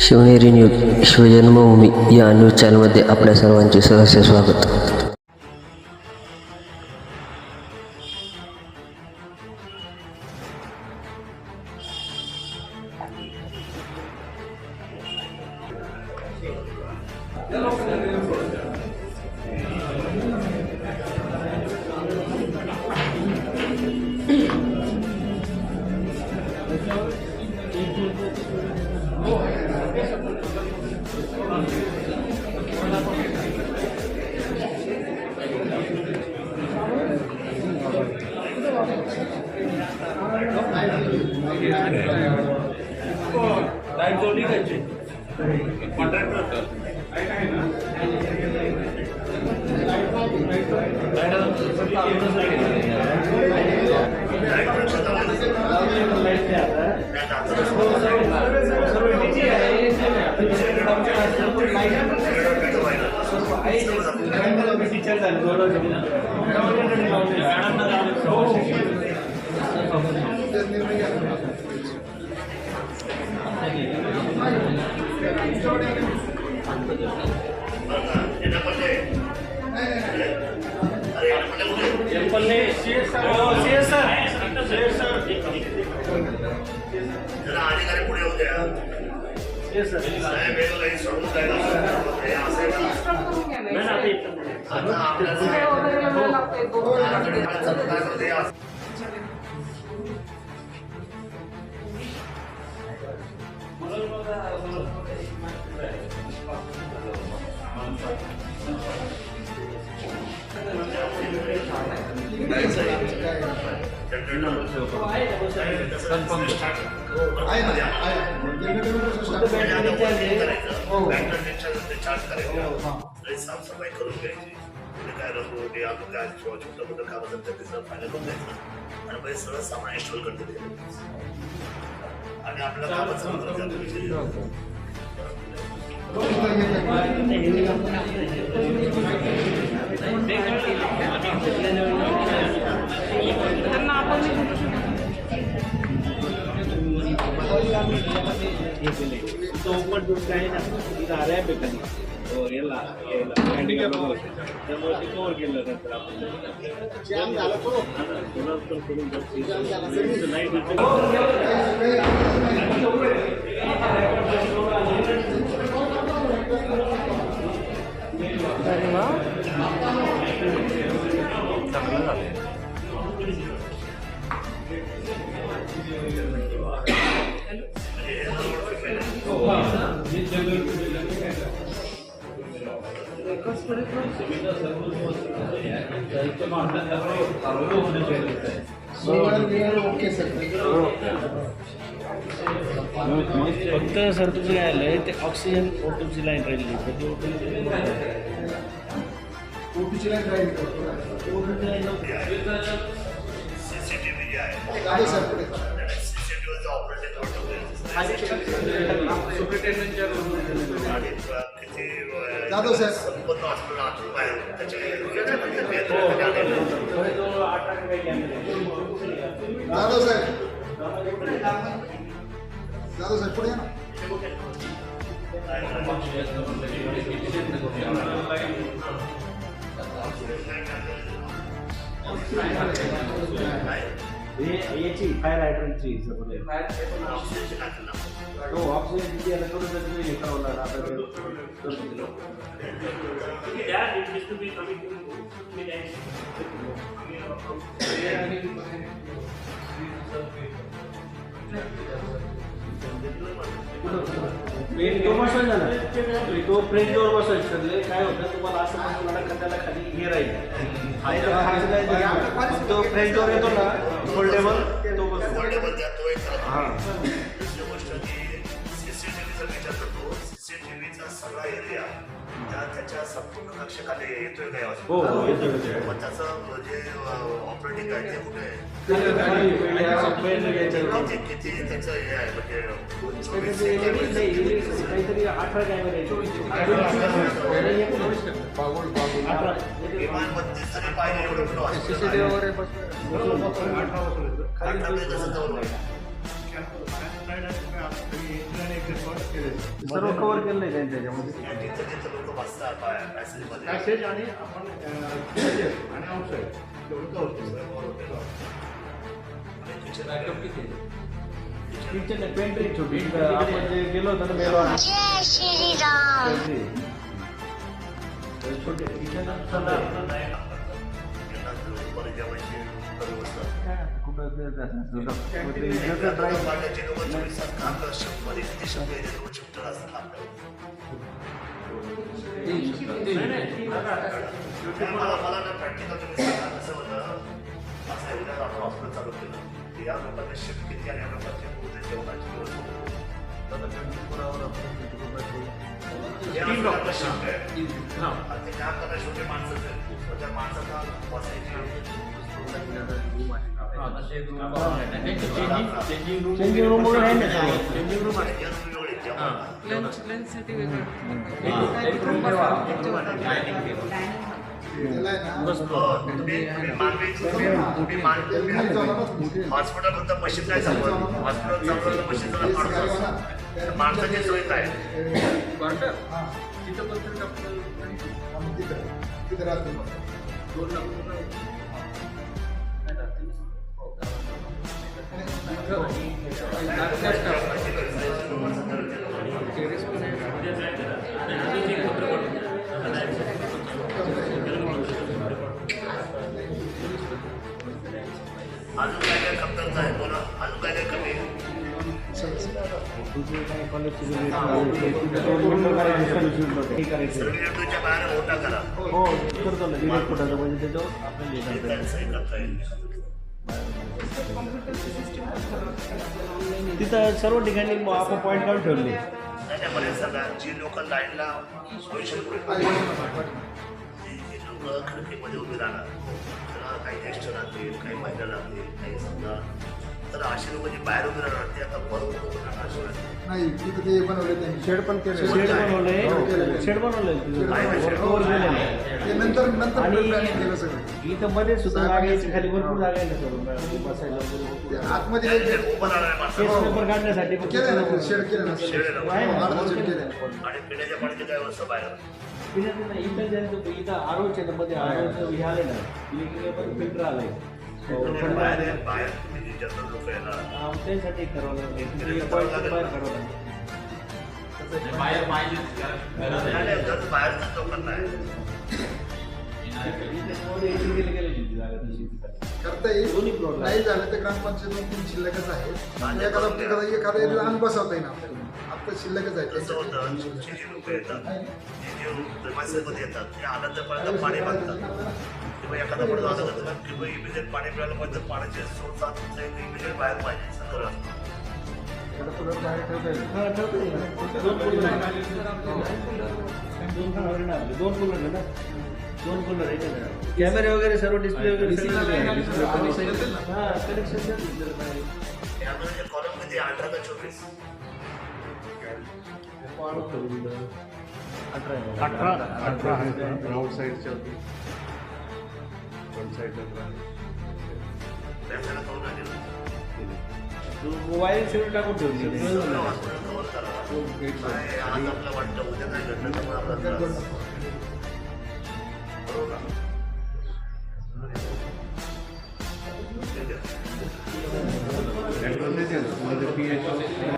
Shivneri news शिवजन्मभूमी या news चॅनलमध्ये आपल्या सर्वांचे सहर्ष स्वागत. लाईट जोडली घ्यायची कॉन्ट्रॅक्टर टीचर अधिकारी पुढे होत्या वेगवेगळी सोडून जायला साफसफाई करून घ्यायची काय रंगोटी आपण काय छोटं मोठं काम असेल तर तिचं फायनल करून द्यायचं आणि पहिले सगळं सामान इन्स्टॉल करते आणि आपल्याला कामाचं फक्त सर तुझं काय आलंय ते ऑक्सिजन ओटूची लाईन राहिली सीसीटीव्ही जे आहे सीसीटीव्हीचं ऑपरेटिंग जाधव साहेब संपूर्ण हॉस्पिटल आतून बाहेर जाधव साहेब पुढे या ना. याची फायर हायड्रंटची हो ऑक्सिजन किती आता थोडं तुम्ही हे करावं आता तो बसायचा ना तो फ्रेंचवर बसायचं ठरले काय होतं तुम्हाला असं म्हणून त्याला खाली हे राहील तो फ्रेंचवर येतो ना फोल्डेबल तो फोल्डेबल जातो एक हां दुसरी गोष्ट की सीसीटीव्हीचा विचार करतो सीसीटीव्हीचा सगळा एरिया त्याच्या संपूर्ण कक्षेखाली येतोय काय हो येतो मग त्याचं जे ऑपरेटिंग आहे ते कुठे आहे किती त्याचं हे आहे म्हणजे काहीतरी 18 कॅमेरे विमान बत्तीस जरी पाहिजे एवढं CCTV वगैरे सर्व कव्हर केलं नाही त्यांच्या ह्याच्यामध्ये. जिथं जिथं लोक बसतात पॅसेजमध्ये पॅसेज आणि आपण आणि आउटसाईड तेवढं कव्हर केलं. किचन आहे, पेंट्री छोटी आपण जे गेलो होतो ना मेलवाडा जय श्रीराम. छोटे किचन मला प्रॅक्टिकल तुम्ही सांगा कसं होतं असं एकदा आपण हॉस्पिटल चालू केलं या लोकांना शिफ्ट किती आणि या लोकांची जेवणाची शिफ्ट आहे आणि त्या करता शेवटी माणसं त्या माणसाचा बसायची चेंजिंग रूम वगैरे आहे ना, चेंजिंग रूम आहे. लंचसाठी वेगळं हॉस्पिटल फक्त मशीन काय सांगतो हॉस्पिटल चालवलं मशीन माणसाची सोय काय तिथे राहतो. अजून काय काय कमतरता आहे बोला अजून काय काय कमी आहे सर्व्हिसच्या बाहेर मोठा करा हो करतो ना, 1.5 फुटाचं म्हणजे त्याच्यावर आपल्याला हे करता सही करता येईल येईल. तिथं सर्व ठिकाणी आपण पॉईंट काढून ठेवले. त्याच्यामध्ये सगळ्या जी लोक लाईनला सोयीशीर जी लोक खिडकीमध्ये उभी राहणार त्याला काही ज्येष्ठ राहतील काही महिला राहतील काही समजा तर अशी लोक जी बाहेर उभी राहणार ते आता बरोबर उभी राहणार शिवाय नाही तिथे ते बनवले त्यांनी. शेड पण केलं, शेड बनवलंय, शेड बनवलंय तिथं. वर गेलेलं आहे. ते नंतर नंतर आणि planning केलं सगळं. इथं मध्ये सुद्धा जागा आहे, खाली भरपूर जागा आहे ना सर बसायला ते वगैरे. आतमध्ये ते उभं राहणार माणसं केस पेपर काढण्यासाठी फक्त केलं ना, शेड केलं ना. शेड आहे ना. आहे ना, अर्धं शेड केलं. आणि पिण्याच्या पाण्याची काय व्यवस्था बाहेर पिण्याचं नाही, इथं ज्यांचं इथं आरोच्या मध्ये आरोचं हे आले ना, इलेक्ट्रिकल फिल्टर आलंय. बाहेर बाहेर तुम्ही जनरल लोक येणार त्यासाठी करावं लागेल, बाहेर करावं लागेल. नाही जर बाहेरच लोकांना आहे करता येईल. नाही झालं तर ग्रामपंचायत 2-3 शिल्लकच आहे. एखादा अंग बसवता येईल आपल्याला. आता शिल्लकच आहे. कसं होतं तुमची जी लोक येतात जे प्रेमाइसेसमध्ये येतात ते आलं तर पर्यंत पाणी मागतात किंवा एखादा पडतो असं करतात किंवा इमिजिएट पाणी पिळायला पाहिजे तर पाण्याचे सोर्स इमिजिएट बाहेर पाहिजे सगळं बाहेर ठेवता येईल. हा, ठेवता येईल. 2 कूलर आहे. 2 कूलर आहे ना आपले. 2 कूलर आहे ना. 2 कूलर आहे ना. कॅमेरे वगैरे सर्व डिस्प्ले वगैरे हा कनेक्शन त्यामध्ये कॉलम किती 18 का 24 त्याच्याला करून आलेलं वायरिंग सगळं टाकून ठेवली. हॉस्पिटल कव्हर करा काय आज आपलं वाटतं उद्या काय घडलं तर मग आपला त्रास बरोबर ना? ठीक आहे.